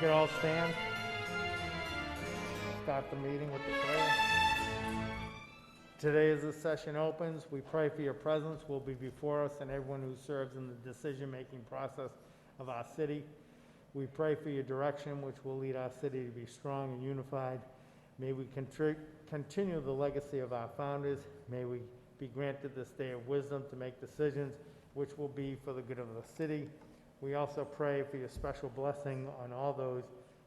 could all stand. Start the meeting with the prayer. Today, as the session opens, we pray for your presence will be before us and everyone who serves in the decision-making process of our city. We pray for your direction, which will lead our city to be strong and unified. May we continue the legacy of our founders. May we be granted this day of wisdom to make decisions which will be for the good of the city. We also pray for your special blessing on all those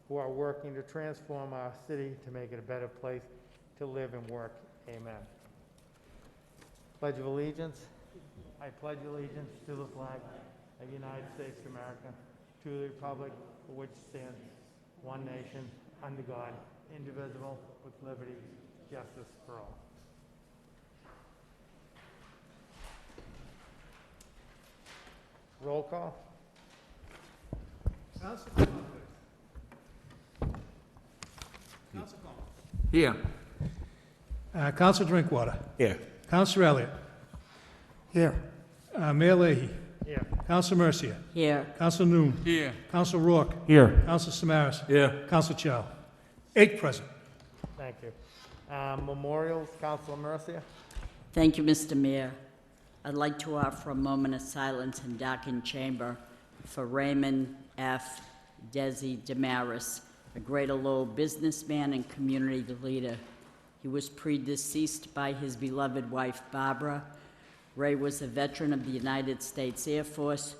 who are working to transform our city to make it a better place to live and work. Amen. Pledge of Allegiance. I pledge allegiance to the flag of the United States of America, to the republic for which stands one nation, under God, indivisible, with liberty, justice for all. Roll call. Council Conklin. Council Conklin. Here. Council Drinkwater. Here. Council Elliott. Here. Mayor Leahy. Here. Council Mercia. Here. Council Noon. Here. Council Rourke. Here. Council Samaras. Here. Council Chow. 8 present. Thank you. Memorials, Councilor Mercia. Thank you, Mr. Mayor. I'd like to offer a moment of silence in darkened chamber for Raymond F. Desi Damaris, a Greater Lowell businessman and community leader. He was predeceased by his beloved wife, Barbara. Ray was a veteran of the United States Air Force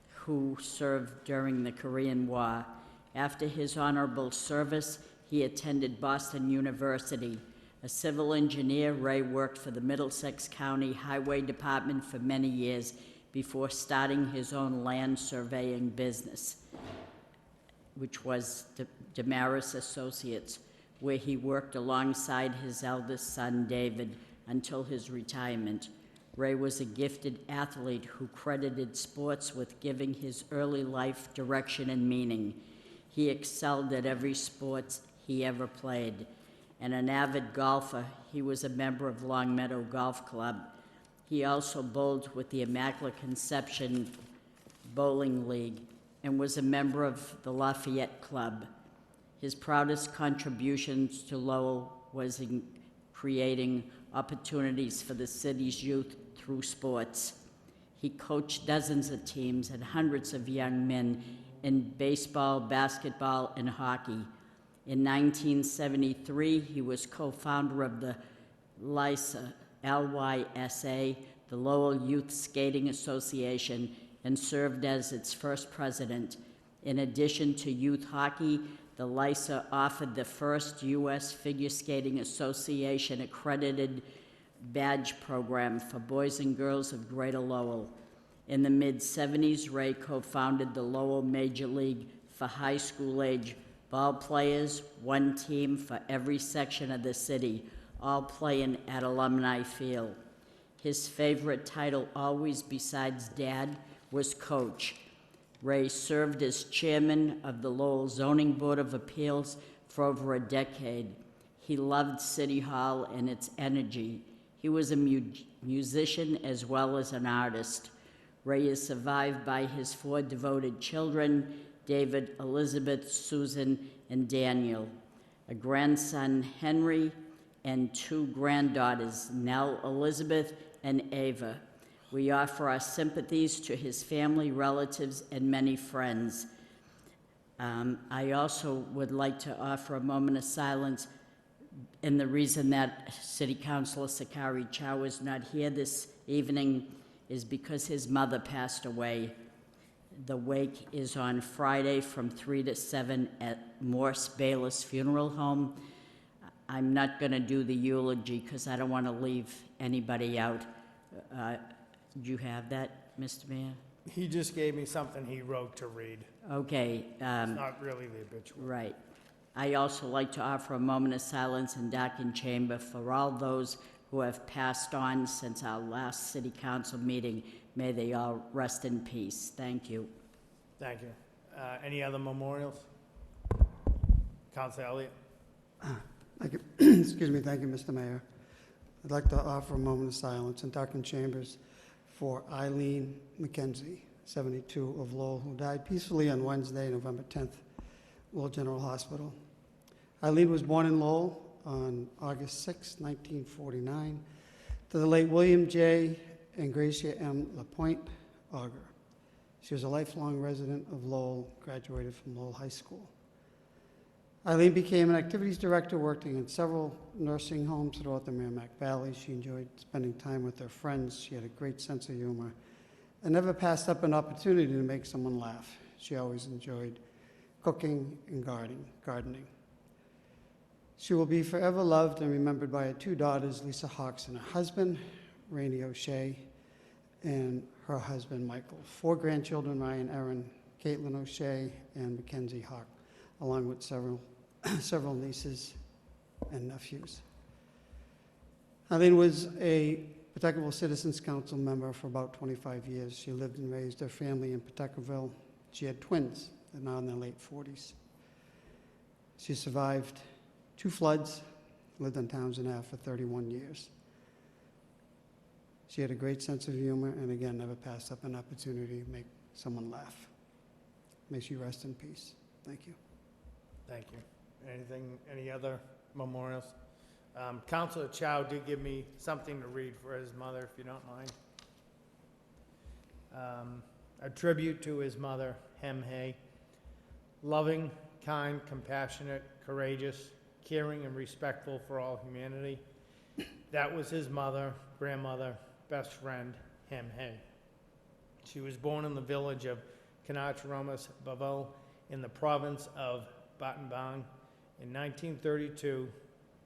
who served during the Korean War. After his honorable service, he attended Boston University. A civil engineer, Ray worked for the Middlesex County Highway Department for many years before starting his own land surveying business, which was Damaris Associates, where he worked alongside his eldest son, David, until his retirement. Ray was a gifted athlete who credited sports with giving his early life direction and meaning. He excelled at every sport he ever played. And an avid golfer, he was a member of Long Meadow Golf Club. He also bowled with the Immaculate Conception Bowling League and was a member of the Lafayette Club. His proudest contributions to Lowell was in creating opportunities for the city's youth through sports. He coached dozens of teams and hundreds of young men in baseball, basketball, and hockey. In 1973, he was co-founder of the LYSA, L-Y-S-A, the Lowell Youth Skating Association, and served as its first president. In addition to youth hockey, the LYSA offered the first U.S. Figure Skating Association accredited badge program for boys and girls of Greater Lowell. In the mid-'70s, Ray co-founded the Lowell Major League for high school age ball players, one team for every section of the city, all playing at Alumni Field. His favorite title, always besides Dad, was coach. Ray served as chairman of the Lowell Zoning Board of Appeals for over a decade. He loved City Hall and its energy. He was a musician as well as an artist. Ray is survived by his 4 devoted children, David, Elizabeth, Susan, and Daniel, a grandson, Henry, and 2 granddaughters, Nell, Elizabeth, and Ava. We offer our sympathies to his family, relatives, and many friends. I also would like to offer a moment of silence, and the reason that City Councilor Sakari Chow is not here this evening is because his mother passed away. The wake is on Friday from 3 to 7 at Morse Bayless Funeral Home. I'm not going to do the eulogy because I don't want to leave anybody out. Do you have that, Mr. Mayor? He just gave me something he wrote to read. Okay. It's not really the obituary. Right. I also like to offer a moment of silence in darkened chamber for all those who have passed on since our last city council meeting. May they all rest in peace. Thank you. Thank you. Any other memorials? Councilor Elliott. Thank you. Excuse me. Thank you, Mr. Mayor. I'd like to offer a moment of silence in darkened chambers for Eileen McKenzie, 72, of Lowell, who died peacefully on Wednesday, November 10th, Lowell General Hospital. Eileen was born in Lowell on August 6, 1949, to the late William J. and Gracia M. LaPointe Auger. She was a lifelong resident of Lowell, graduated from Lowell High School. Eileen became an activities director working in several nursing homes throughout the Merrimack Valley. She enjoyed spending time with her friends. She had a great sense of humor and never passed up an opportunity to make someone laugh. She always enjoyed cooking and gardening. She will be forever loved and remembered by her two daughters, Lisa Hawks and her husband, Rainey O'Shea, and her husband, Michael. 4 grandchildren, Ryan, Erin, Caitlin O'Shea, and Mackenzie Hawk, along with several nieces and nephews. Eileen was a Pawtucketville Citizens Council member for about 25 years. She lived and raised her family in Pawtucketville. She had twins, they're now in their late 40s. She survived 2 floods, lived on Townsend Ave for 31 years. She had a great sense of humor and, again, never passed up an opportunity to make someone laugh. May she rest in peace. Thank you. Thank you. Any other memorials? Councilor Chow did give me something to read for his mother, if you don't mind. A tribute to his mother, Hem Hay. Loving, kind, compassionate, courageous, caring, and respectful for all humanity. That was his mother, grandmother, best friend, Hem Hay. She was born in the village of Canacharamas, Bavil, in the province of Battambang in 1932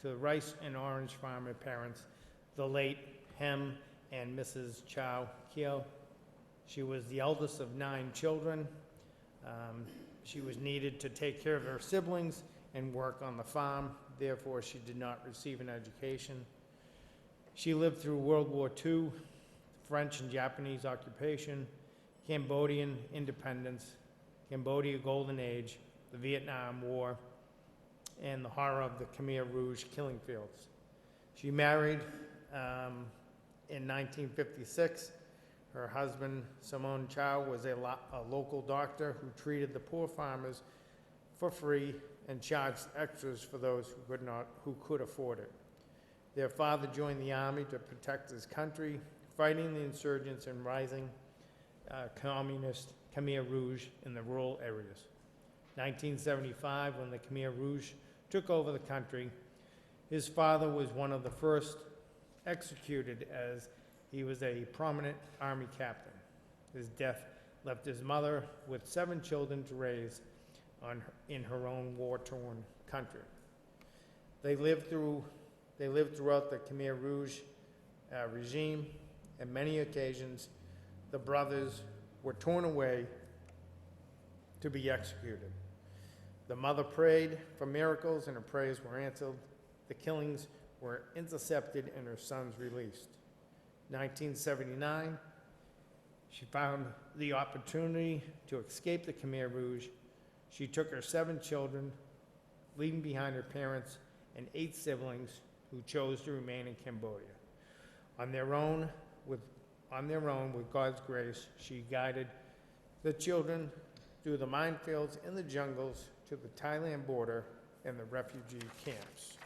to the rice and orange farmer parents, the late Hem and Mrs. Chow Keo. She was the eldest of 9 children. She was needed to take care of her siblings and work on the farm. Therefore, she did not receive an education. She lived through World War II, French and Japanese occupation, Cambodian independence, Cambodia Golden Age, the Vietnam War, and the horror of the Khmer Rouge killing fields. She married in 1956. Her husband, Simone Chow, was a local doctor who treated the poor farmers for free and charged extras for those who could afford it. Their father joined the army to protect his country, fighting the insurgents and rising communist Khmer Rouge in the rural areas. 1975, when the Khmer Rouge took over the country, his father was one of the first executed, as he was a prominent Army captain. His death left his mother with 7 children to raise in her own war-torn country. They lived throughout the Khmer Rouge regime. On many occasions, the brothers were torn away to be executed. The mother prayed for miracles, and her prayers were answered. The killings were intercepted and her sons released. 1979, she found the opportunity to escape the Khmer Rouge. She took her 7 children, leaving behind her parents and 8 siblings who chose to remain in Cambodia. On their own, with God's grace, she guided the children through the minefields in the jungles to the Thailand border and the refugee camps.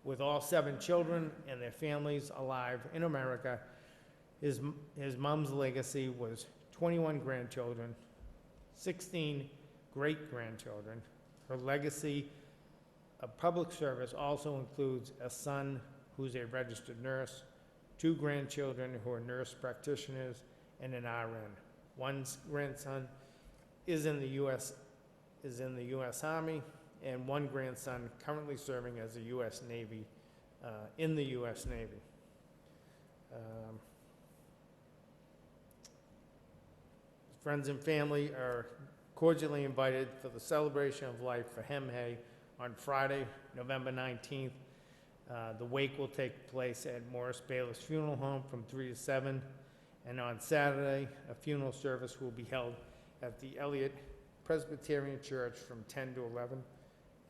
With all 7 children and their families alive in America, his mom's legacy was 21 grandchildren, 16 great-grandchildren. Her legacy of public service also includes a son who's a registered nurse, 2 grandchildren who are nurse practitioners, and an RN. One grandson is in the U.S. Army, and 1 grandson currently serving as a U.S. Navy, in the U.S. Navy. Friends and family are cordially invited for the celebration of life for Hem Hay on Friday, November 19th. The wake will take place at Morris Bayless Funeral Home from 3 to 7, and on Saturday, a funeral service will be held at the Elliott Presbyterian Church from 10 to 11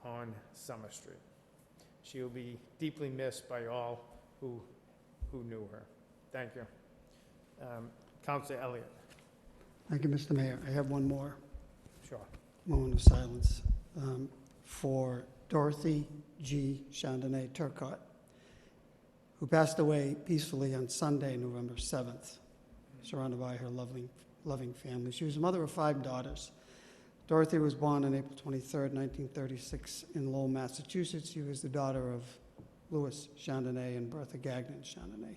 on Summer Street. She will be deeply missed by all who knew her. Thank you. Councilor Elliott. Thank you, Mr. Mayor. I have one more. Sure. moment of silence for Dorothy G. Chandonnet Turcott, who passed away peacefully on Sunday, November 7th, surrounded by her loving family. She was the mother of 5 daughters. Dorothy was born on April 23rd, 1936 in Lowell, Massachusetts. She was the daughter of Louis Chandonnet and Bertha Gagnon Chandonnet.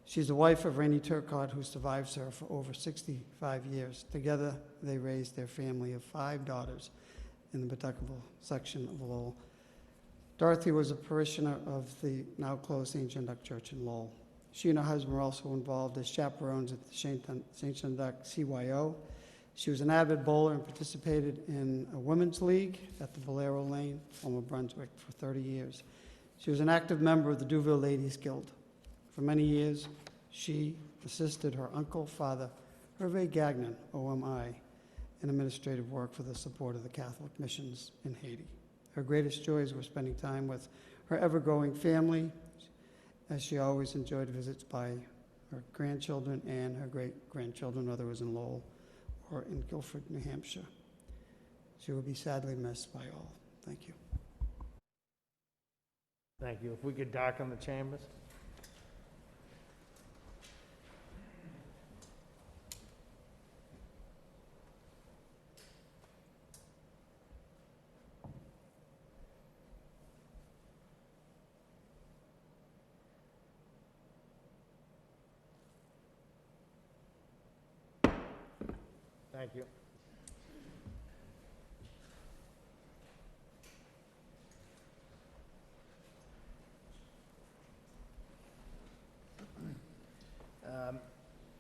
She's the wife of Rainey Turcott, who survives her for over 65 years. Together, they raised their family of 5 daughters in the Pawtucketville section of Lowell. Dorothy was a parishioner of the now-closed St. John Duck Church in Lowell. She and her husband were also involved as chaperones at the St. John Duck CYO. She was an avid bowler and participated in a women's league at the Valero Lane, former Brunswick, for 30 years. She was an active member of the Duville Ladies Guild. For many years, she assisted her uncle, Father Hervé Gagnon, OMI, in administrative work for the support of the Catholic missions in Haiti. Her greatest joys were spending time with her ever-growing family, as she always enjoyed visits by her grandchildren and her great-grandchildren, whether it was in Lowell or in Guilford, New Hampshire. She will be sadly missed by all. Thank you. Thank you. If we could darken the chambers. Thank you.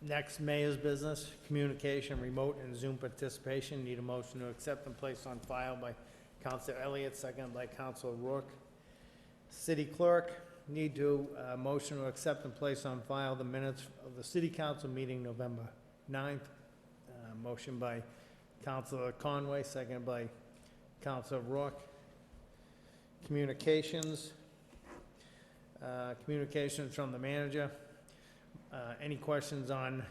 Next, mayor's business, communication, remote and Zoom participation. Need a motion to accept and place on file by Councilor Elliott, seconded by Councilor Rourke. City clerk, need to, motion to accept and place on file the minutes of the city council meeting November 9th. Motion by Councilor Conway, seconded by Councilor Rourke. Communications. Communications from the manager. Any questions on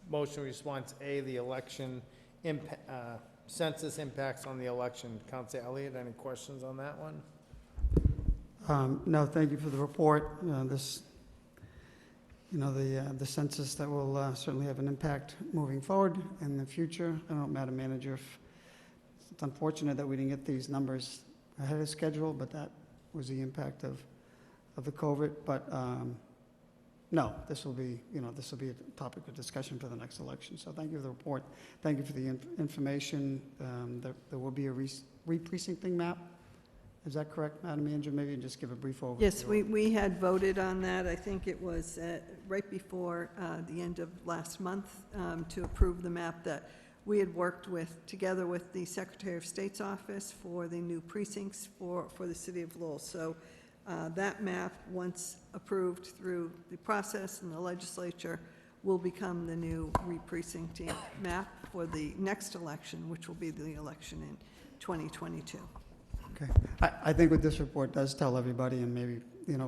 motion response A, the election, census impacts on the election? Councilor Elliott, any questions on that one? No, thank you for the report. The census that will certainly have an impact moving forward in the future. I don't know, Madam Manager, if it's unfortunate that we didn't get these numbers ahead of schedule, but that was the impact of the COVID. But no, this will be a topic of discussion for the next election. So thank you for the report. Thank you for the information. There will be a re-precincting map. Is that correct, Madam Manager? Maybe you can just give a brief overview. Yes, we had voted on that. I think it was right before the end of last month to approve the map that we had worked together with the Secretary of State's office for the new precincts for the city of Lowell. So that map, once approved through the process in the legislature, will become the new re-precincting map for the next election, which will be the election in 2022. Okay. I think what this report does tell everybody, and maybe,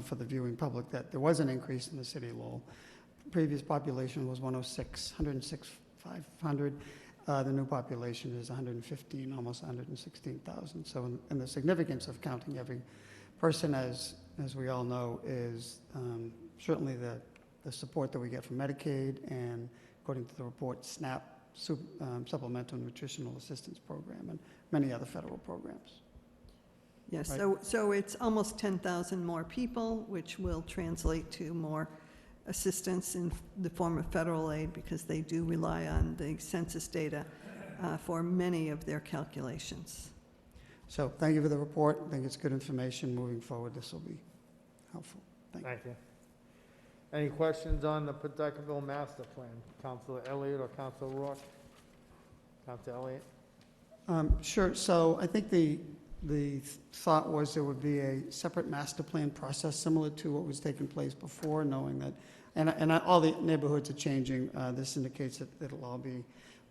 for the viewing public, that there was an increase in the city of Lowell. Previous population was 106,500. The new population is 115, almost 116,000. So, and the significance of counting every person, as we all know, is certainly the support that we get from Medicaid and, according to the report, SNAP, Supplemental Nutritional Assistance Program, and many other federal programs. Yes, Right. so it's almost 10,000 more people, which will translate to more assistance in the form of federal aid, because they do rely on the census data for many of their calculations. So thank you for the report. I think it's good information. Moving forward, this will be helpful. Thank you. Thank you. Any questions on the Pawtucketville master plan? Councilor Elliott or Councilor Rourke? Councilor Elliott? Sure. So I think the thought was there would be a separate master plan process similar to what was taking place before, knowing that, and all the neighborhoods are changing. This indicates that it'll all be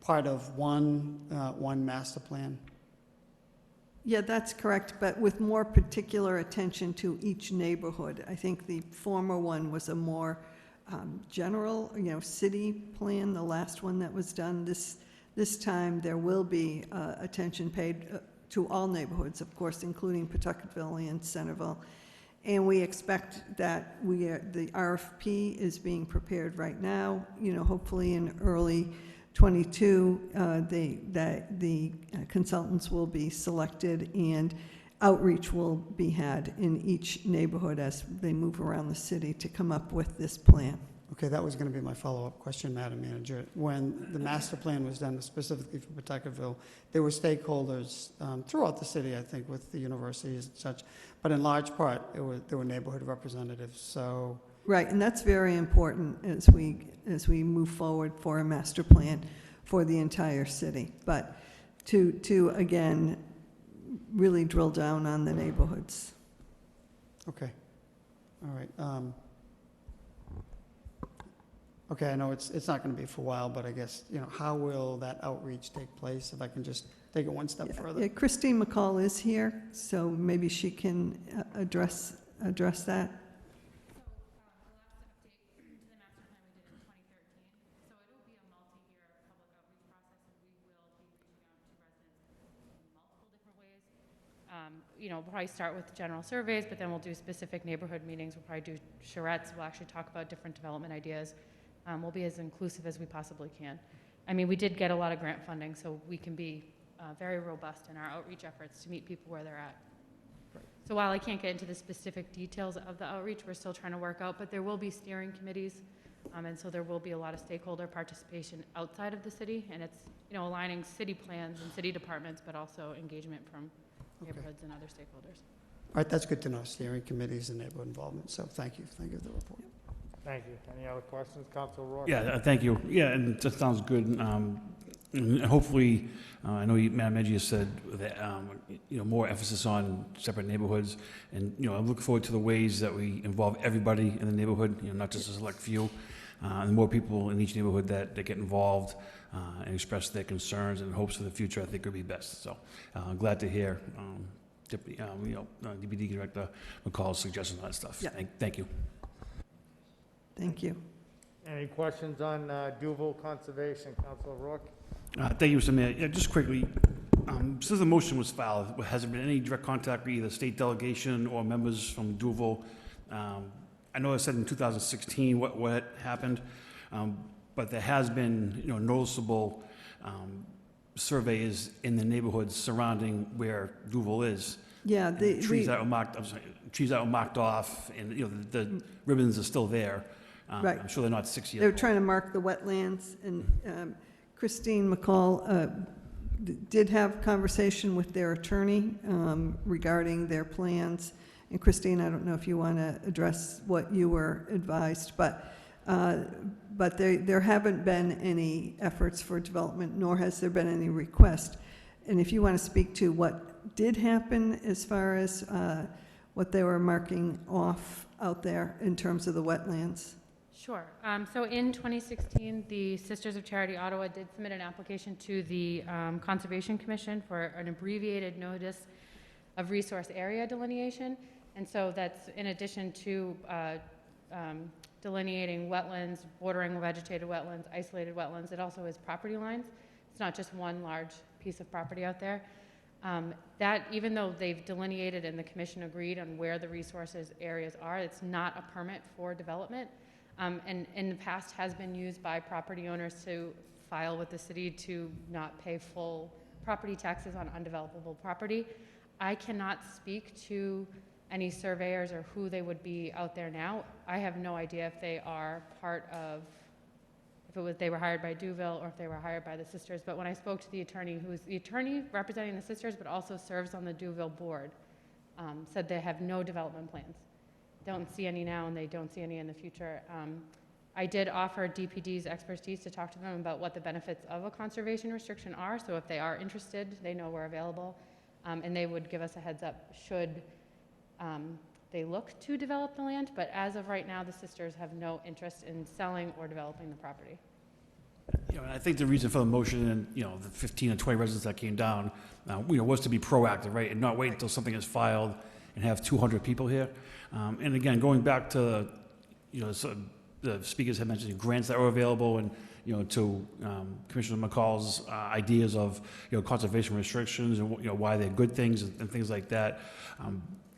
part of one master plan. Yeah, that's correct, but with more particular attention to each neighborhood. I think the former one was a more general, city plan, the last one that was done. This This time, there will be attention paid to all neighborhoods, of course, including Pawtucketville and Centerville. And we expect that the RFP is being prepared right now, hopefully in early '22, the consultants will be selected and outreach will be had in each neighborhood as they move around the city to come up with this plan. Okay, that was going to be my follow-up question, Madam Manager. When the master plan was done specifically for Pawtucketville, there were stakeholders throughout the city, I think, with the universities and such, but in large part, there were neighborhood representatives, so... Right, and that's very important as we move forward for a master plan for the entire city. But to again, really drill down on the neighborhoods. Okay, all right. Okay, I know it's not going to be for a while, but I guess, how will that outreach take place? If I can just take it one step further. Yeah, Christine McCall is here, so maybe she can address that. We'll probably start with general surveys, but then we'll do specific neighborhood meetings. We'll probably do charrettes. We'll actually talk about different development ideas. We'll be as inclusive as we possibly can. I mean, we did get a lot of grant funding, so we can be very robust in our outreach efforts to meet people where they're at. So while I can't get into the specific details of the outreach, we're still trying to work out, but there will be steering committees, and so there will be a lot of stakeholder participation outside of the city, and it's, aligning city plans and city departments, but also engagement from neighborhoods and other stakeholders. All right, that's good to know, steering committees and neighborhood involvement, so thank you for the report. Thank you. Any other questions? Council Rourke? Yeah, thank you. Yeah, and that sounds good. And hopefully, I know Madam Manager said that, more emphasis on separate neighborhoods. And, I'm looking forward to the ways that we involve everybody in the neighborhood, not just a select few. And more people in each neighborhood that get involved and express their concerns and hopes for the future, I think would be best. So I'm glad to hear DPD Director McCall's suggestions on that stuff. Yeah. Thank you. Thank you. Any questions on Duval Conservation? Council Rourke? Thank you, Mr. Mayor. Yeah, just quickly, since the motion was filed, has there been any direct contact with either state delegation or members from Duval? I know I said in 2016 what happened, but there has been, noticeable surveys in the neighborhoods surrounding where Duval is. Yeah, Trees that were marked. Trees that were marked off, and the ribbons are still there. Right. I'm sure they're not 6 years they're old. trying to mark the wetlands, and Christine McCall did have conversation with their attorney regarding their plans. And Christine, I don't know if you want to address what you were advised, but there haven't been any efforts for development, nor has there been any request. And if you want to speak to what did happen as far as what they were marking off out there in terms of the wetlands. Sure. So in 2016, the Sisters of Charity Ottawa did submit an application to the Conservation Commission for an abbreviated notice of resource area delineation. And so that's in addition to delineating wetlands, bordering vegetated wetlands, isolated wetlands, it also is property lines. It's not just one large piece of property out there. That, even though they've delineated and the commission agreed on where the resources areas are, it's not a permit for development. And in the past has been used by property owners to file with the city to not pay full property taxes on undevelopable property. I cannot speak to any surveyors or who they would be out there now. I have no idea if they are part of, they were hired by Duville or if they were hired by the sisters. But when I spoke to the attorney, who is the attorney representing the sisters but also serves on the Duville board, said they have no development plans. Don't see any now, and they don't see any in the future. I did offer DPD's expertise to talk to them about what the benefits of a conservation restriction are, so if they are interested, they know we're available, and they would give us a heads up should they look to develop the land, but as of right now, the sisters have no interest in selling or developing the property. And I think the reason for the motion and, the 15 or 20 residents that came down, was to be proactive, right? And not wait until something is filed and have 200 people here. And again, going back to, so the speakers had mentioned grants that were available, and to Commissioner McCall's ideas of, conservation restrictions and, why they're good things and things like that.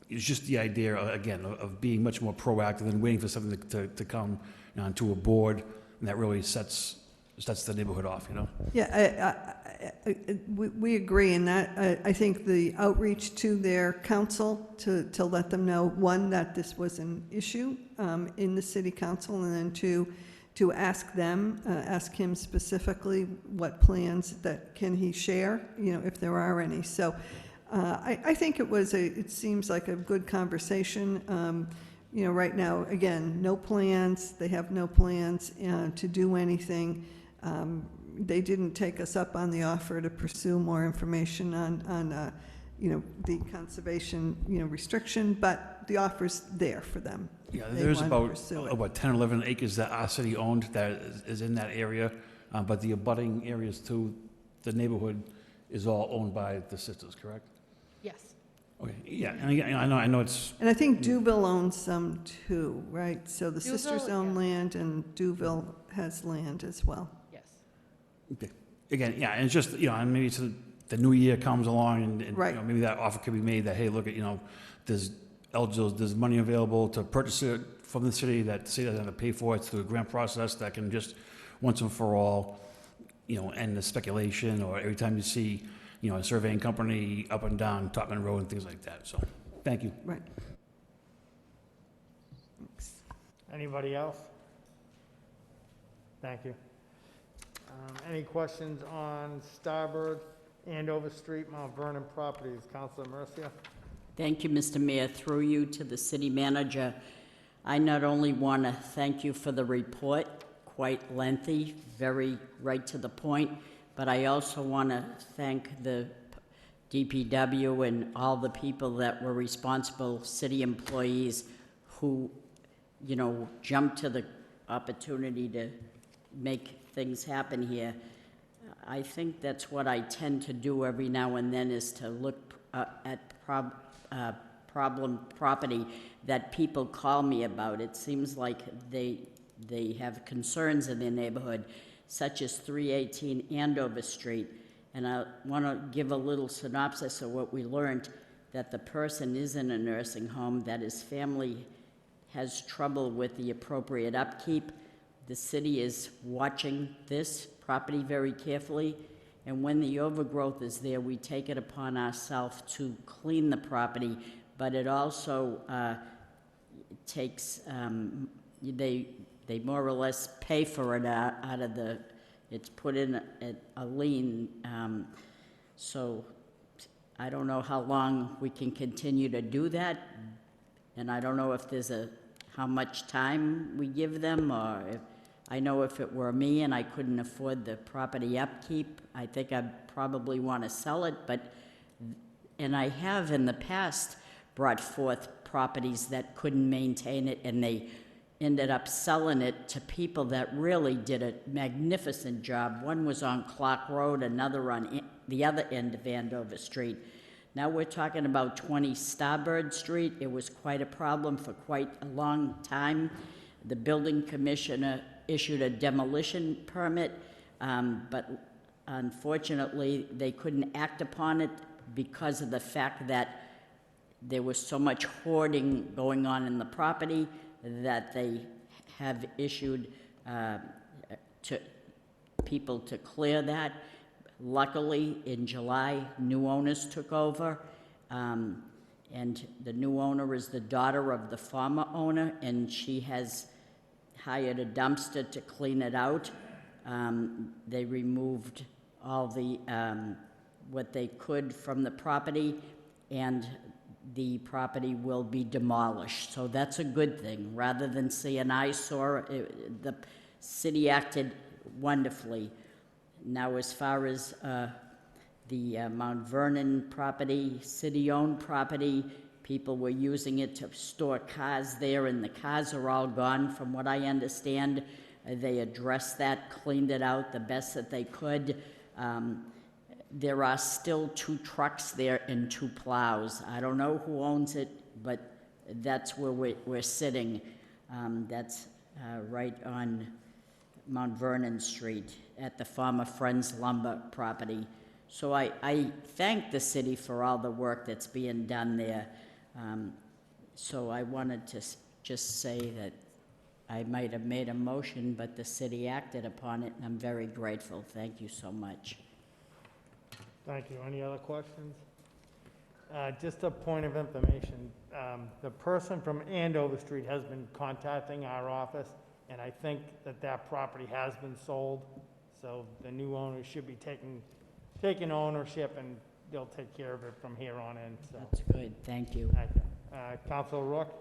It's just the idea, again, of being much more proactive than waiting for something to come to a board, and that really sets the neighborhood off, Yeah, we agree in that. I think the outreach to their council to let them know, one, that this was an issue in the city council, and then two, to ask him specifically what plans that can he share, if there are any. So I think it seems like a good conversation. Right now, again, no plans, they have no plans to do anything. They didn't take us up on the offer to pursue more information on the conservation, restriction, but the offer's there for them. Yeah, They there's want to pursue it. about 10, 11 acres that our city owned that is in that area, but the abutting areas to the neighborhood is all owned by the sisters, correct? Yes. Okay, yeah, and again, I know it's, And I think Duville owns some too, right? So the Duville, sisters own yeah. land and Duville has land as well. Yes. okay. Again, yeah, and it's just, and maybe it's the new year comes along and Right. maybe that offer could be made that, hey, look, there's money available to purchase it from the city, that the city doesn't have to pay for it through a grant process that can just once and for all, end the speculation, or every time you see, a surveying company up and down Topman Road and things like that. So, thank you. Right. Thanks. Anybody else? Thank you. Any questions on Starbird, Andover Street, Mount Vernon properties? Councilor Mercia? Thank you, Mr. Mayor. Through you to the city manager, I not only want to thank you for the report, quite lengthy, very right to the point, but I also want to thank the DPW and all the people that were responsible, city employees who, jumped to the opportunity to make things happen here. I think that's what I tend to do every now and then, is to look at problem property that people call me about. It seems like they have concerns in their neighborhood, such as 318 Andover Street. And I want to give a little synopsis of what we learned, that the person is in a nursing home, that his family has trouble with the appropriate upkeep. The city is watching this property very carefully, and when the overgrowth is there, we take it upon ourselves to clean the property, but it also takes, they more or less pay for it out of the, it's put in a lien, so I don't know how long we can continue to do that, and I don't know if there's how much time we give them, or I know if it were me and I couldn't afford the property upkeep, I think I'd probably want to sell it, and I have in the past brought forth properties that couldn't maintain it, and they ended up selling it to people that really did a magnificent job. One was on Clark Road, another on the other end of Andover Street. Now we're talking about 20 Starbird Street. It was quite a problem for quite a long time. The building commissioner issued a demolition permit, but unfortunately they couldn't act upon it because of the fact that there was so much hoarding going on in the property that they have issued to people to clear that. Luckily, in July, new owners took over, and the new owner is the daughter of the former owner, and she has hired a dumpster to clean it out. They removed all the, what they could from the property, and the property will be demolished. So that's a good thing. Rather than see an eyesore, the city acted wonderfully. Now, as far as the Mount Vernon property, city-owned property, people were using it to store cars there, and the cars are all gone, from what I understand. They addressed that, cleaned it out the best that they could. There are still 2 trucks there and 2 plows. I don't know who owns it, but that's where we're sitting. That's right on Mount Vernon Street at the former Friends Lumber property. So I thank the city for all the work that's being done there. So I wanted to just say that I might have made a motion, but the city acted upon it, and I'm very grateful. Thank you so much. Thank you. Any other questions? Just a point of information. The person from Andover Street has been contacting our office, and I think that property has been sold. So the new owner should be taking ownership, and they'll take care of it from here on in, so. That's good. Thank you. Thank you. Councilor Rourke?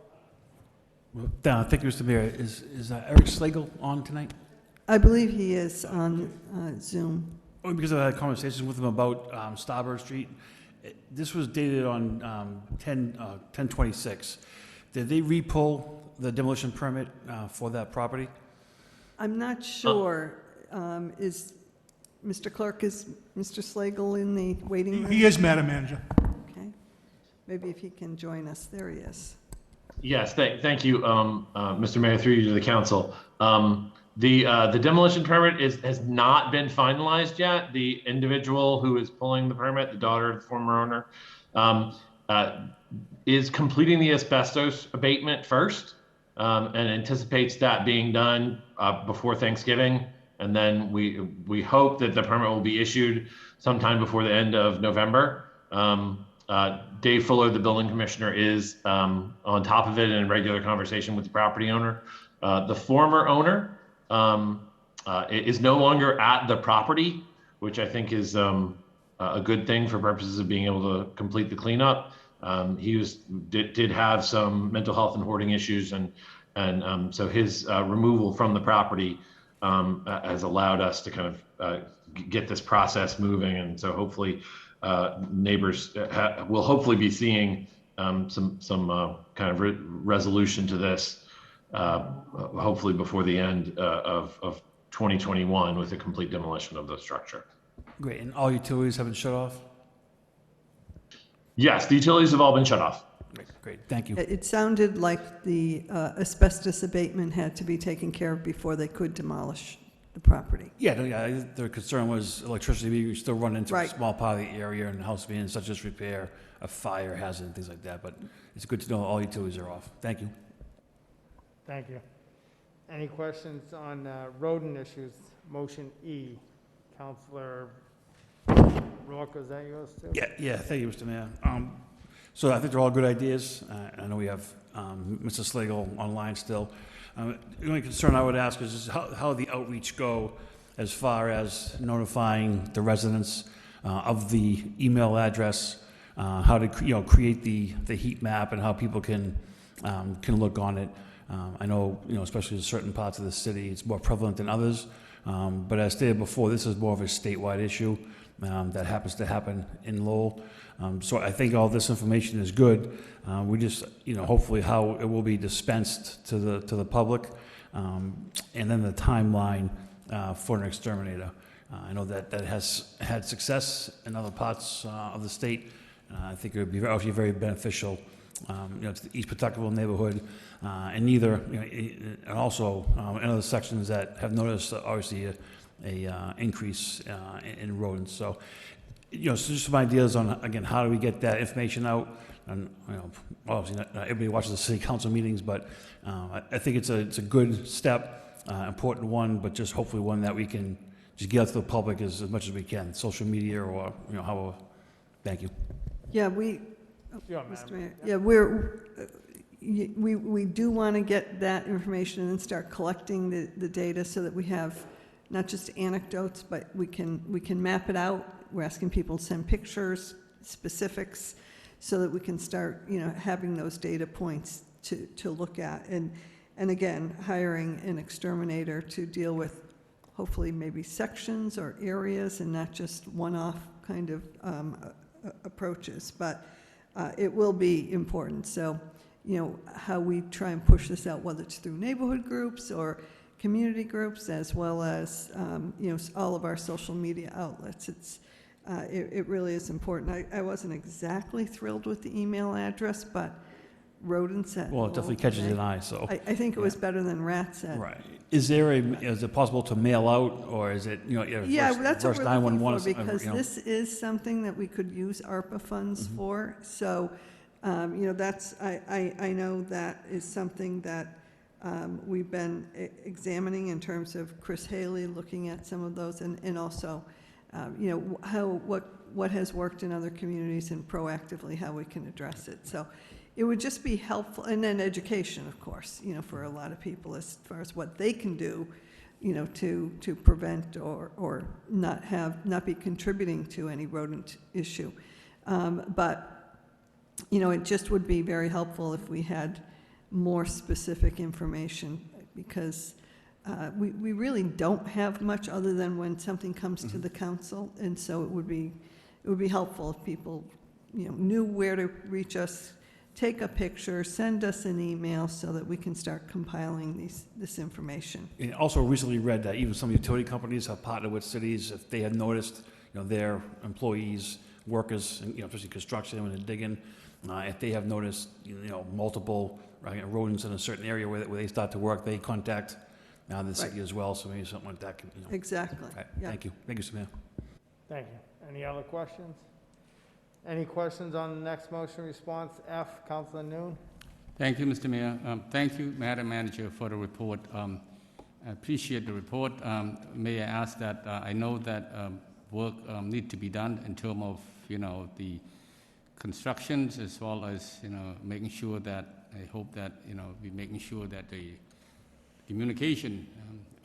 Thank you, Mr. Mayor. Is Eric Slagle on tonight? I believe he is on Zoom. Only because I had conversations with him about Starbird Street. This was dated on 10/26. Did they re-pull the demolition permit for that property? I'm not sure. Is Mr. Clerk, is Mr. Slagle in the waiting room? He is, Madam Manager. Okay. Maybe if he can join us. There he is. Yes, thank you, Mr. Mayor, through you to the council. The demolition permit has not been finalized yet. The individual who is pulling the permit, the daughter of the former owner, is completing the asbestos abatement first, and anticipates that being done before Thanksgiving. And then we hope that the permit will be issued sometime before the end of November. Dave Fuller, the building commissioner, is on top of it in regular conversation with the property owner. The former owner is no longer at the property, which I think is a good thing for purposes of being able to complete the cleanup. He did have some mental health and hoarding issues, and so his removal from the property has allowed us to kind of get this process moving, and so hopefully neighbors will hopefully be seeing some kind of resolution to this, hopefully before the end of 2021 with a complete demolition of the structure. Great, and all utilities have been shut off? Yes, the utilities have all been shut off. Great, thank you. It sounded like the asbestos abatement had to be taken care of before they could demolish the property. Yeah, their concern was electricity being still running into a Right. small part of the area and the house being in such disrepair, a fire hazard and things like that, but it's good to know all utilities are off. Thank you. Thank you. Any questions on rodent issues? Motion E. Councilor Rourke, is that yours too? Yeah, thank you, Mr. Mayor. So I think they're all good ideas. I know we have Mr. Slagle online still. The only concern I would ask is how the outreach go as far as notifying the residents of the email address, how to create the heat map and how people can look on it. I know, especially in certain parts of the city, it's more prevalent than others. But as stated before, this is more of a statewide issue that happens to happen in Lowell. So I think all this information is good. We just, hopefully how it will be dispensed to the public, and then the timeline for an exterminator. I know that has had success in other parts of the state. I think it would be actually very beneficial, to the East Pawtucketville neighborhood, and and also in other sections that have noticed obviously a increase in rodents. So, so just some ideas on, again, how do we get that information out? And, obviously not everybody watches the city council meetings, but I think it's a good step, important one, but just hopefully one that we can just get out to the public as much as we can, social media or, however. Thank you. Yeah, Sure, Mr. Madam. Mayor, we do want to get that information and start collecting the data so that we have not just anecdotes, but we can map it out. We're asking people to send pictures, specifics, so that we can start, having those data points to look at. And again, hiring an exterminator to deal with hopefully maybe sections or areas and not just one-off kind of approaches. But it will be important. So, how we try and push this out, whether it's through neighborhood groups or community groups, as well as, all of our social media outlets. It really is important. I wasn't exactly thrilled with the email address, but rodents at. Well, it definitely catches an eye, so. I think it was better than rats at. Right. Is it possible to mail out, or is it, Yeah, that's what versus we're looking 911 for, or something, because this is something that we could use ARPA funds for. So, that's, I know that is something that we've been examining in terms of Chris Haley, looking at some of those, and also, what has worked in other communities and proactively how we can address it. So it would just be helpful, and then education, of course, for a lot of people as far as what they can do, to prevent or not be contributing to any rodent issue. But it just would be very helpful if we had more specific information, because we really don't have much other than when something comes to the council, and so it would be helpful if people knew where to reach us, take a picture, send us an email so that we can start compiling this information. And also recently read that even some utility companies have partnered with cities if they have noticed, their employees, workers, and, especially construction when they're digging, if they have noticed, multiple rodents in a certain area where they start to work, they contact the city as well, so maybe something like that can, Exactly. Right. Yeah. Thank you. Thank you, Samir. Thank you. Any other questions? Any questions on the next motion response? F, Councilor Noon? Thank you, Mr. Mayor. Thank you, Madam Manager, for the report. I appreciate the report. May I ask that, I know that work need to be done in terms of, the constructions, as well as, making sure that, I hope that, we making sure that the communication,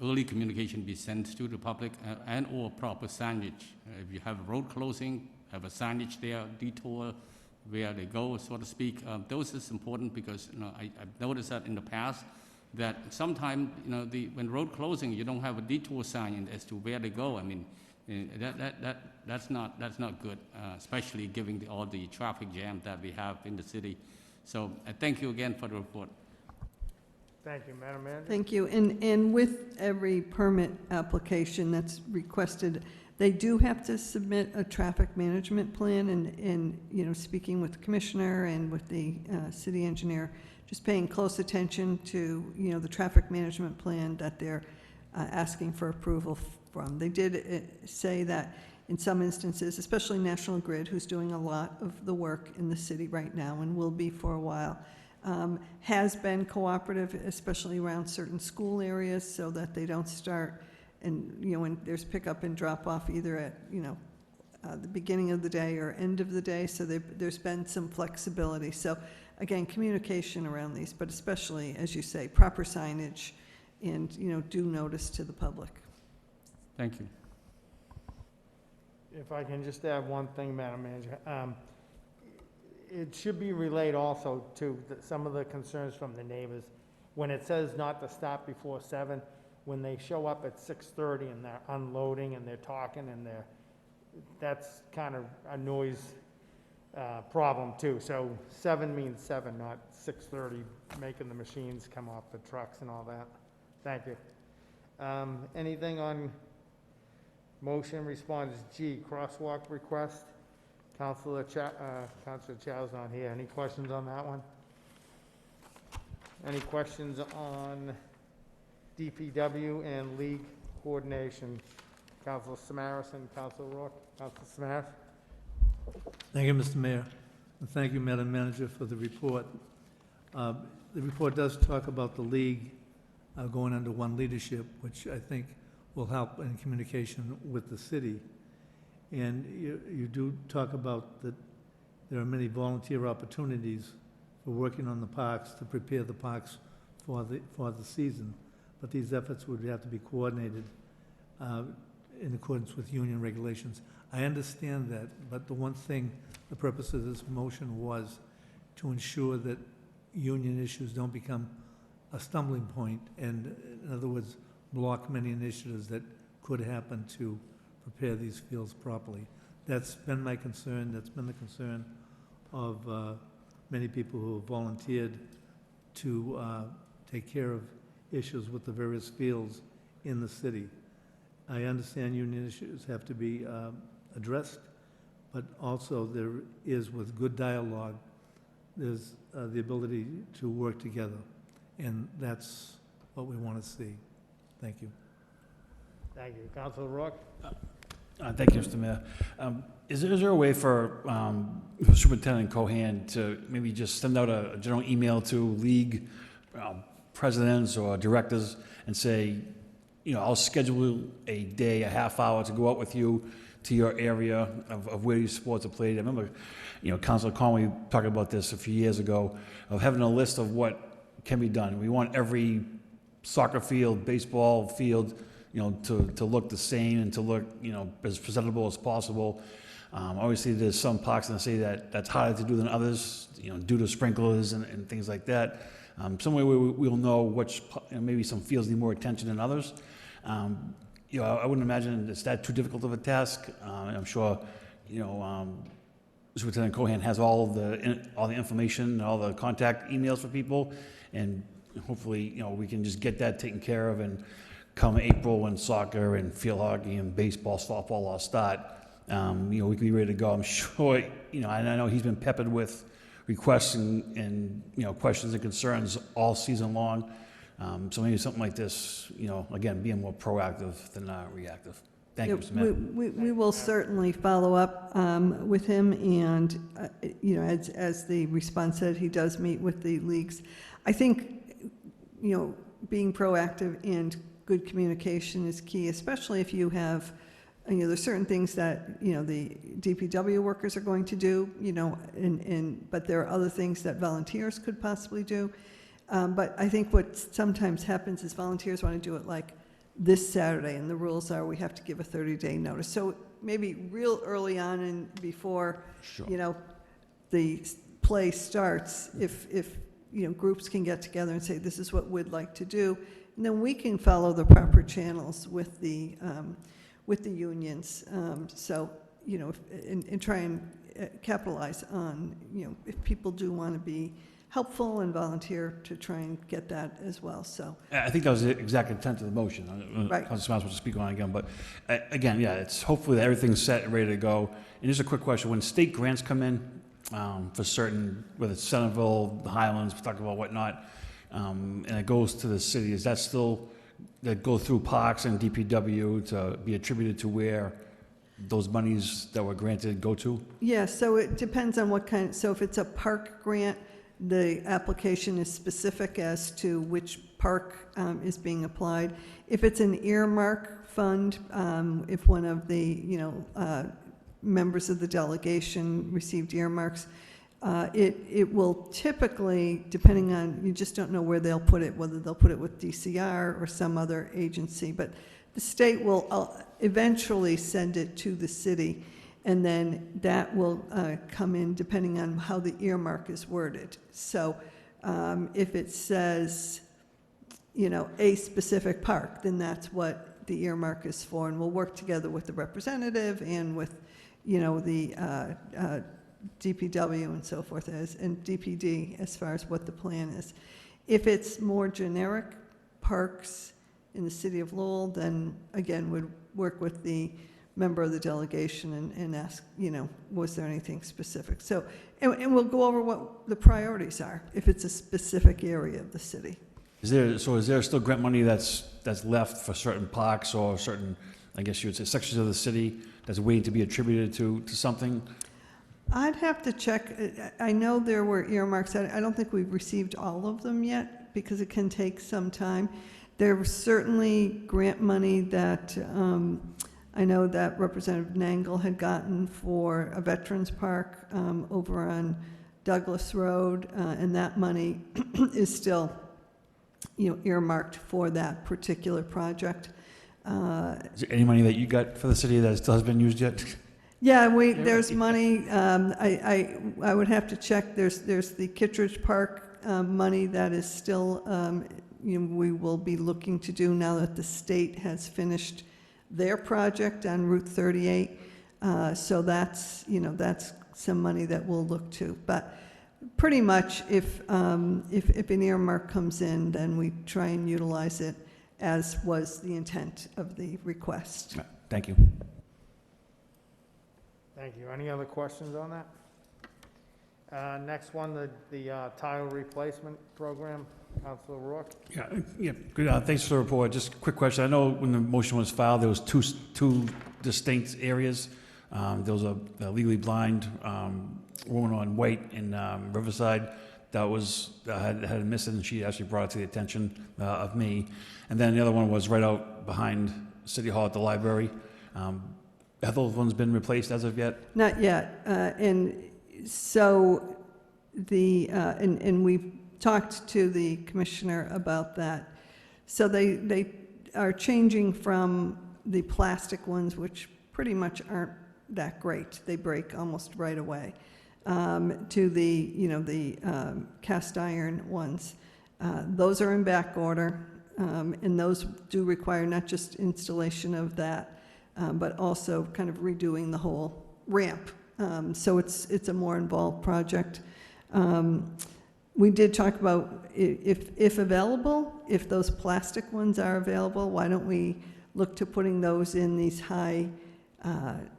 early communication be sent to the public, and or proper signage. If you have a road closing, have a signage there, detour where they go, so to speak. Those is important because I've noticed that in the past that sometimes when road closing, you don't have a detour sign as to where they go. I mean, that's not good, especially given all the traffic jam that we have in the city. So I thank you again for the report. Thank you, Madam Manager. Thank you. And with every permit application that's requested, they do have to submit a traffic management plan, and speaking with the commissioner and with the city engineer, just paying close attention to, the traffic management plan that they're asking for approval from. They did say that in some instances, especially National Grid, who's doing a lot of the work in the city right now and will be for a while, has been cooperative, especially around certain school areas, so that they don't start, and when there's pickup and drop off either at the beginning of the day or end of the day, so there's been some flexibility. So again, communication around these, but especially, as you say, proper signage and due notice to the public. Thank you. If I can just add one thing, Madam Manager. It should be relayed also to some of the concerns from the neighbors. When it says not to stop before 7, when they show up at 6:30 and they're unloading and they're talking and that's kind of a noise problem too. So 7 means 7, not 6:30, making the machines come off the trucks and all that. Thank you. Anything on motion response G, crosswalk request? Councilor Chow's not here. Any questions on that one? Any questions on DPW and League Coordination? Councilor Samaras and Councilor Rourke. Councilor Samaras? Thank you, Mr. Mayor. And thank you, Madam Manager, for the report. The report does talk about the league going under one leadership, which I think will help in communication with the city. And you do talk about that there are many volunteer opportunities for working on the parks to prepare the parks for the season. But these efforts would have to be coordinated in accordance with union regulations. I understand that, but the one thing, the purpose of this motion was to ensure that union issues don't become a stumbling point, and in other words, block many initiatives that could happen to prepare these fields properly. That's been my concern. That's been the concern of many people who have volunteered to take care of issues with the various fields in the city. I understand union issues have to be addressed, but also there is, with good dialogue, there's the ability to work together, and that's what we want to see. Thank you. Thank you. Councilor Rourke? Thank you, Mr. Mayor. Is there a way for Superintendent Cohan to maybe just send out a general email to league presidents or directors and say, I'll schedule a day, a half hour to go out with you to your area of where these sports are played? I remember, Councilor Conway talking about this a few years ago, of having a list of what can be done. We want every soccer field, baseball field, to look the same and to look, as presentable as possible. Obviously, there's some parks in the city that's harder to do than others, due to sprinklers and things like that. Some way we'll know which, maybe some fields need more attention than others. I wouldn't imagine it's that too difficult of a task. I'm sure, Superintendent Cohan has all the information, all the contact emails for people, and hopefully, we can just get that taken care of. And come April, when soccer and field hockey and baseball, softball all start, we can be ready to go. I'm sure, and I know he's been peppered with requests and questions and concerns all season long. So maybe something like this, again, being more proactive than reactive. Thank you, Mr. Mayor. We will certainly follow up with him, and, as the response said, he does meet with the leagues. I think, being proactive and good communication is key, especially if you have, there's certain things that, the DPW workers are going to do, but there are other things that volunteers could possibly do. But I think what sometimes happens is volunteers want to do it like this Saturday, and the rules are we have to give a 30-day notice. So maybe real early on and before, Sure. The play starts, if groups can get together and say, this is what we'd like to do, and then we can follow the proper channels with the unions. And try and capitalize on, if people do want to be helpful and volunteer, to try and get that as well. So I think that was the exact intent of the motion. Right. Councilor Smash wants to speak on it again, but again, it's hopefully that everything's set and ready to go. And just a quick question: when state grants come in for certain, whether it's Centerville, the Highlands, Pawtucketville, whatnot, and it goes to the city, is that still that go through parks and DPW to be attributed to where those monies that were granted go to? yeah, so it depends on what kind. So if it's a park grant, the application is specific as to which park is being applied. If it's an earmark fund, if one of the members of the delegation received earmarks, it will typically, depending on, you just don't know where they'll put it, whether they'll put it with DCR or some other agency, but the state will eventually send it to the city, and then that will come in depending on how the earmark is worded. So if it says, a specific park, then that's what the earmark is for, and we'll work together with the representative and with, the DPW and so forth, and DPD, as far as what the plan is. If it's more generic parks in the city of Lowell, then again, would work with the member of the delegation and ask, was there anything specific? So, and we'll go over what the priorities are, if it's a specific area of the city. Is there still grant money that's left for certain parks or certain, I guess you would say, sections of the city that's waiting to be attributed to something? I'd have to check. I know there were earmarks. I don't think we've received all of them yet, because it can take some time. There was certainly grant money that I know that Representative Nangle had gotten for a veterans park over on Douglas Road, and that money is still, earmarked for that particular project. Is there any money that you got for the city that still hasn't been used yet? Yeah, there's money. I would have to check. There's the Kittredge Park money that is still, we will be looking to do now that the state has finished their project on Route 38. So that's some money that we'll look to. But pretty much, if an earmark comes in, then we try and utilize it as was the intent of the request. Thank you. Thank you. Any other questions on that? Next one, the tile replacement program, Councilor Rourke. Yeah, good. Thanks for the report. Just a quick question. I know when the motion was filed, there was two distinct areas. There was a legally blind woman on White in Riverside that had a miss, and she actually brought it to the attention of me. And then the other one was right out behind City Hall at the library. Have those ones been replaced as of yet? Not yet. And so and we've talked to the commissioner about that. So they are changing from the plastic ones, which pretty much aren't that great. They break almost right away, to the cast iron ones. Those are in back order, and those do require not just installation of that, but also kind of redoing the whole ramp. So it's a more involved project. We did talk about if available, if those plastic ones are available, why don't we look to putting those in these high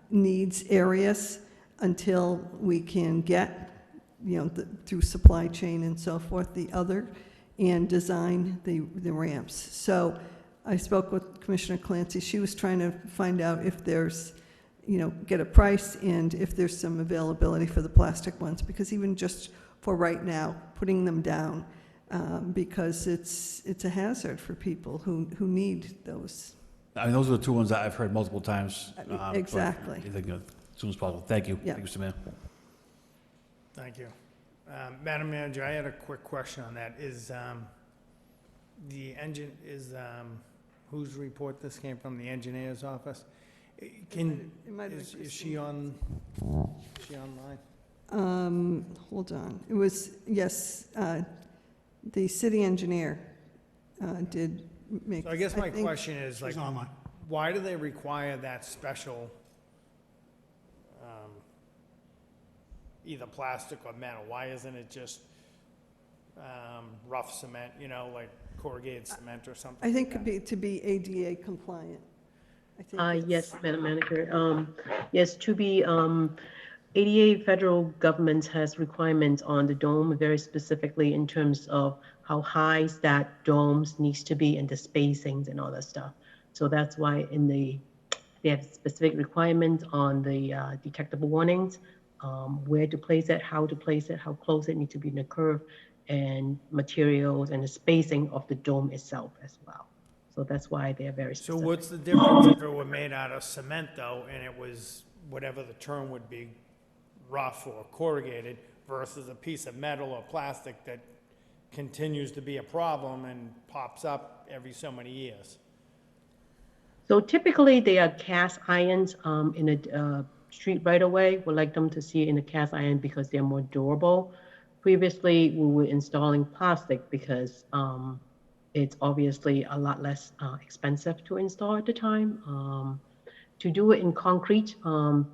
needs areas until we can get, through supply chain and so forth, the other, and design the ramps. So I spoke with Commissioner Clancy. She was trying to find out if there's, get a price and if there's some availability for the plastic ones, because even just for right now, putting them down, because it's a hazard for people who need those. I mean, those are the two ones that I've heard multiple times. Exactly. I think as soon as possible. Thank you. Yeah. Thank you, Mr. Mayor. Thank you. Madam Manager, I had a quick question on that. Is the engine, whose report this came from, the engineer's office? It might have been Is she online? Hold on. It was, yes, the city engineer did make. So I guess my think- question is, like, why do they require that special, either plastic or metal? Why isn't it just rough cement, like corrugated cement or something? I think to be ADA compliant. I think Yes, it's- Madam Manager. Yes, to be, ADA federal government has requirements on the dome, very specifically in terms of how high that domes needs to be and the spacings and all that stuff. So that's why they have specific requirements on the detectable warnings, where to place it, how close it needs to be in the curve, and materials and the spacing of the dome itself as well. So that's why they are very So specific. what's the difference if it were made out of cement, though, and it was whatever the term would be, rough or corrugated, versus a piece of metal or plastic that continues to be a problem and pops up every so many years? So typically they are cast irons in a street right away. We like them to see it in a cast iron because they're more durable. Previously, we were installing plastic because it's obviously a lot less expensive to install at the time. To do it in concrete,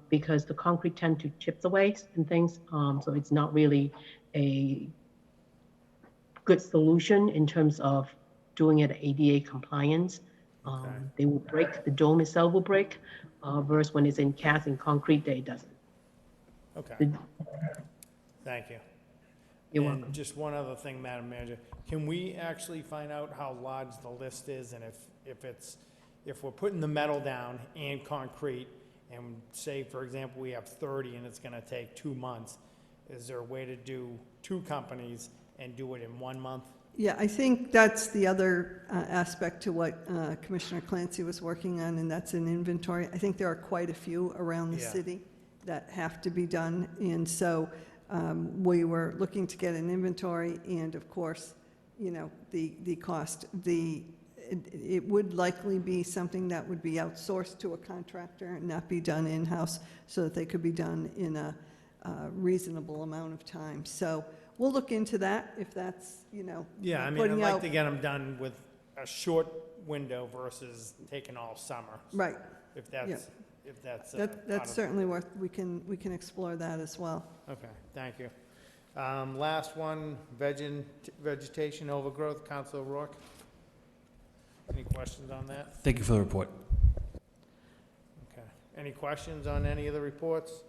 because the concrete tend to chip away and things, so it's not really a good solution in terms of doing it ADA compliance. Okay. They will break, the dome itself will break, versus when it's in cast and concrete, it doesn't. Okay. Thank you. You're And welcome. just one other thing, Madam Manager, can we actually find out how large the list is, and if we're putting the metal down and concrete, and say, for example, we have 30 and it's gonna take 2 months, is there a way to do 2 companies and do it in 1 month? Yeah, I think that's the other aspect to what Commissioner Clancy was working on, and that's an inventory. I think there are quite a few around the Yeah. city that have to be done, and so we were looking to get an inventory, and of course, the cost. It would likely be something that would be outsourced to a contractor and not be done in-house, so that they could be done in a reasonable amount of time. So we'll look into that, if that's, Yeah, I mean, I'd putting like out- to get them done with a short window versus taking all summer, Right, if that's, part that's of- certainly worth, we can explore that as well. Okay, thank you. Last one, vegetation overgrowth, Councilor Rourke. Any questions on that? Thank you for the report. Okay. Any questions on any of the reports?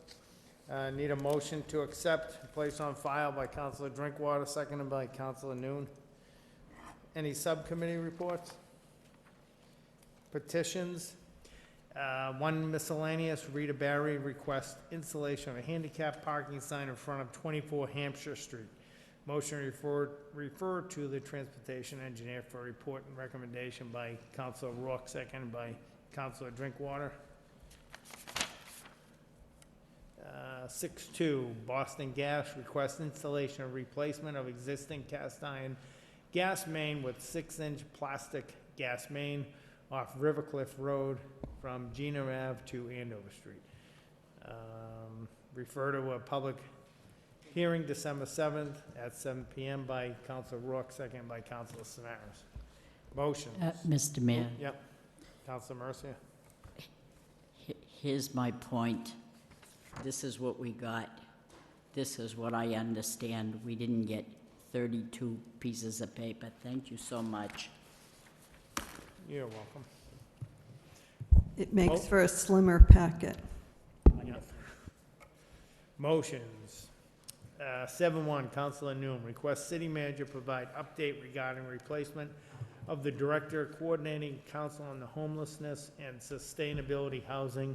Need a motion to accept, place on file by Counselor Drinkwater, seconded by Counselor Noon. Any subcommittee reports? Petitions. One miscellaneous, Rita Barry requests installation of a handicap parking sign in front of 24 Hampshire Street. Motion refer to the transportation engineer for report and recommendation by Counselor Rourke, seconded by Counselor Drinkwater. 6.2, Boston Gas requests installation of replacement of existing cast iron gas main with 6-inch plastic gas main off Rivercliff Road from Gina Ave to Andover Street. Refer to a public hearing December 7th at 7 p.m. by Councilor Rourke, second by Councilor Samaras. Motion. Mr. Mayor, Yep. Councilor Mercia. here's my point. This is what we got. This is what I understand. We didn't get 32 pieces of paper. Thank you so much. You're welcome. It makes for a slimmer packet. Motions. 7.1, Councilor Noon requests city manager provide update regarding replacement of the director coordinating council on the homelessness and sustainability housing.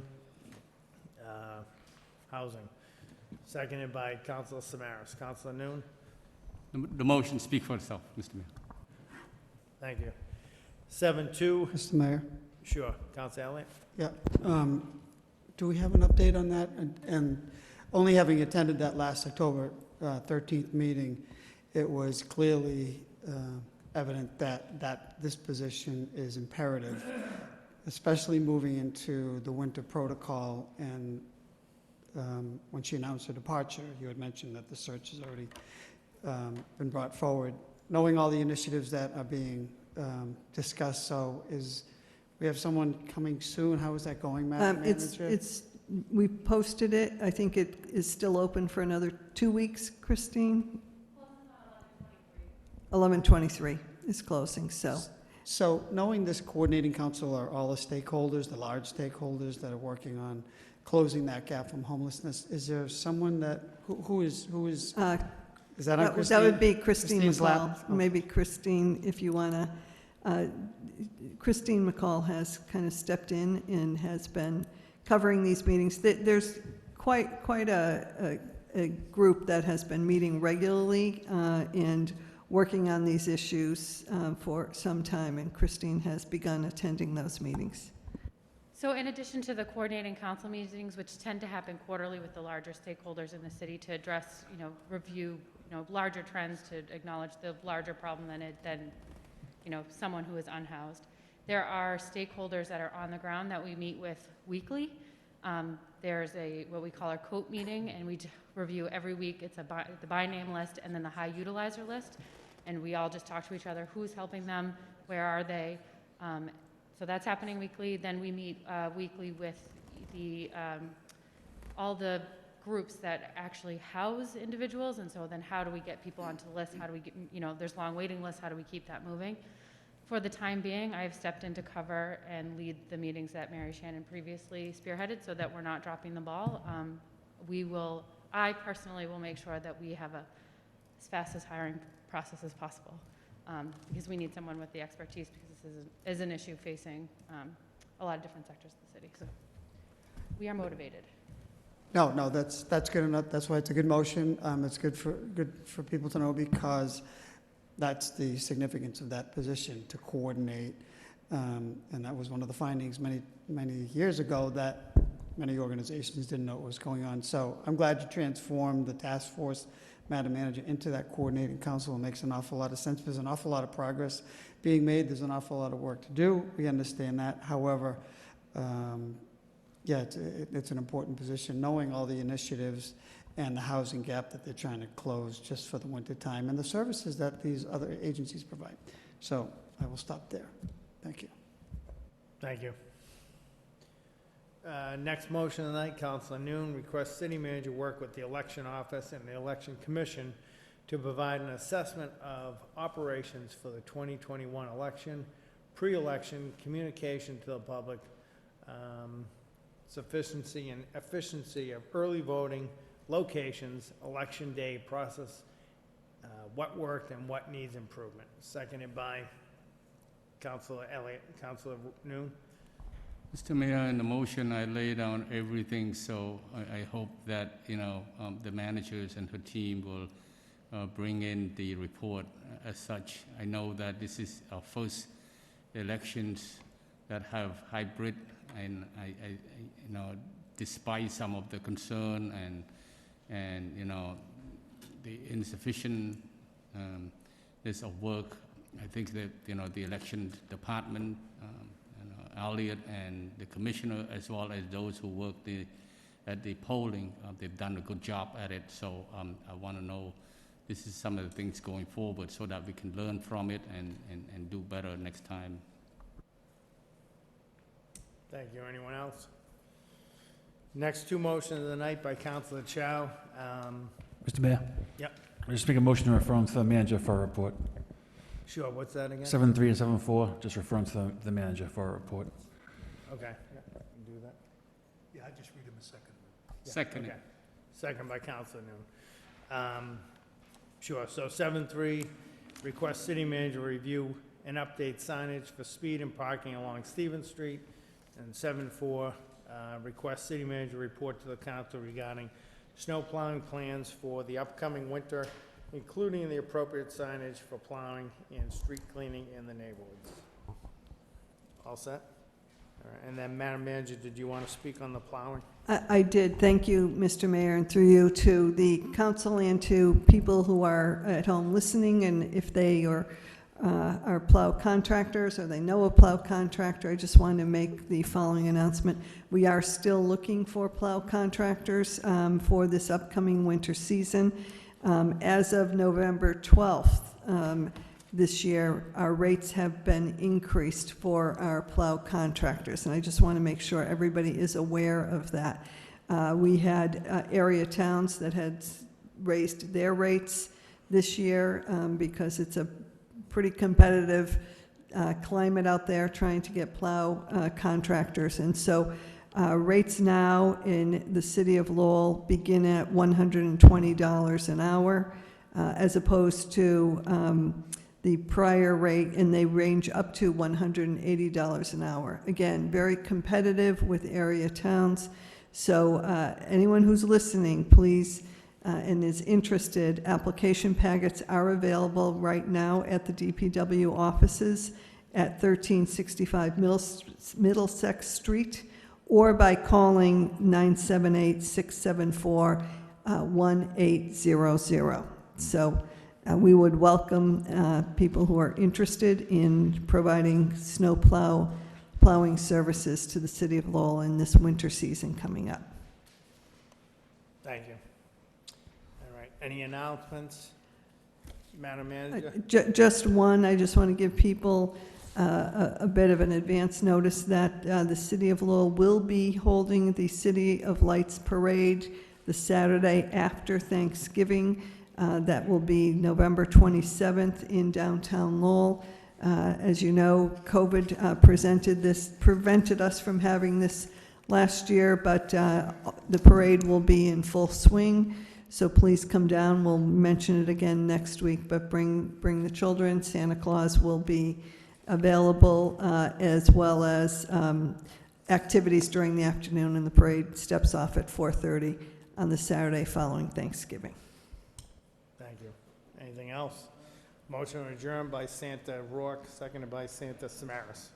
Seconded by Councilor Samaras. Councilor Noon. The motion speaks for itself, Mr. Mayor. Thank you. 7.2, Mr. Mayor? sure. Councilor Elliott. Yeah. Do we have an update on that? And only having attended that last October 13th meeting, it was clearly evident that this position is imperative, especially moving into the winter protocol. And when she announced her departure, you had mentioned that the search has already been brought forward. Knowing all the initiatives that are being discussed, so we have someone coming soon. How is that going, Madam Manager? We posted it. I think it is still open for another 2 weeks, Christine? 11/23 is closing, so. So knowing this coordinating council are all the stakeholders, the large stakeholders that are working on closing that gap from homelessness, is there someone that, who is is that on Christine? That would be Christine Christine's lap? McCall. Oh. Maybe Christine, if you want to. Christine McCall has kind of stepped in and has been covering these meetings. There's quite a group that has been meeting regularly and working on these issues for some time, and Christine has begun attending those meetings. So in addition to the coordinating council meetings, which tend to happen quarterly with the larger stakeholders in the city to address, review, larger trends, to acknowledge the larger problem than someone who is unhoused, there are stakeholders that are on the ground that we meet with weekly. There's what we call our COAT meeting, and we review every week. It's the by name list and then the high utilizer list, and we all just talk to each other. Who's helping them? Where are they? So that's happening weekly. Then we meet weekly with all the groups that actually house individuals, and so then how do we get people onto the list? How do we get, there's long waiting lists, how do we keep that moving? For the time being, I've stepped in to cover and lead the meetings that Mary Shannon previously spearheaded so that we're not dropping the ball. I personally will make sure that we have as fast as hiring process as possible, because we need someone with the expertise, because this is an issue facing a lot of different sectors of the city. So we are motivated. No, that's good enough. That's why it's a good motion. It's good for people to know, because that's the significance of that position, to coordinate. And that was one of the findings many years ago, that many organizations didn't know what was going on. So I'm glad you transformed the task force, Madam Manager, into that coordinating council. It makes an awful lot of sense. There's an awful lot of progress being made. There's an awful lot of work to do. We understand that. However, it's an important position, knowing all the initiatives and the housing gap that they're trying to close just for the winter time, and the services that these other agencies provide. So I will stop there. Thank you. Thank you. Next motion tonight, Councilor Noon requests city manager work with the election office and the election commission to provide an assessment of operations for the 2021 election, pre-election communication to the public, sufficiency, and efficiency of early voting locations, election day process, what worked and what needs improvement. Seconded by Councilor Elliott. Councilor Noon? Mr. Mayor, in the motion, I laid down everything, so I hope that, the managers and her team will bring in the report as such. I know that this is our first elections that have hybrid, and despite some of the concern and the insufficient this of work, I think that the election department, Elliot and the commissioner, as well as those who work at the polling, they've done a good job at it. So I want to know, this is some of the things going forward so that we can learn from it and do better next time. Thank you. Anyone else? Next two motions of the night by Councilor Chow. Mr. Mayor? Yep. I just make a motion to refer them to the manager for a report. Sure, what's that again? 7.3 and 7.4, just refer them to the manager for a report. Okay, yeah, I can do that. Yeah, I just read them a second. Yeah, Second. okay. Second by Councilor Noon. Sure, so 7.3, request city manager review and update signage for speed and parking along Stevens Street. And 7.4, request city manager report to the council regarding snow plowing plans for the upcoming winter, including the appropriate signage for plowing and street cleaning in the neighborhoods. All set? All right, and then, Madam Manager, did you want to speak on the plowing? I did. Thank you, Mr. Mayor, and through you to the council and to people who are at home listening, and if they are plow contractors or they know a plow contractor, I just wanted to make the following announcement. We are still looking for plow contractors for this upcoming winter season. As of November 12th this year, our rates have been increased for our plow contractors, and I just want to make sure everybody is aware of that. We had area towns that had raised their rates this year because it's a pretty competitive climate out there trying to get plow contractors, and so rates now in the city of Lowell begin at $120 an hour, as opposed to the prior rate, and they range up to $180 an hour. Again, very competitive with area towns. So anyone who's listening, please, and is interested, application packets are available right now at the DPW offices at 1365 Middlesex Street, or by calling 978-674-1800. So we would welcome people who are interested in providing snow plowing services to the city of Lowell in this winter season coming up. Thank you. All right, any announcements, Madam Manager? Just one, I just want to give people a bit of an advance notice that the city of Lowell will be holding the City of Lights Parade the Saturday after Thanksgiving. That will be November 27th in downtown Lowell. As you know, COVID prevented us from having this last year, but the parade will be in full swing. So please come down. We'll mention it again next week, but bring the children. Santa Claus will be available, as well as activities during the afternoon, and the parade steps off at 4:30 on the Saturday following Thanksgiving. Thank you. Anything else? Motion adjourned by Santa Rourke, seconded by Santa Samaras.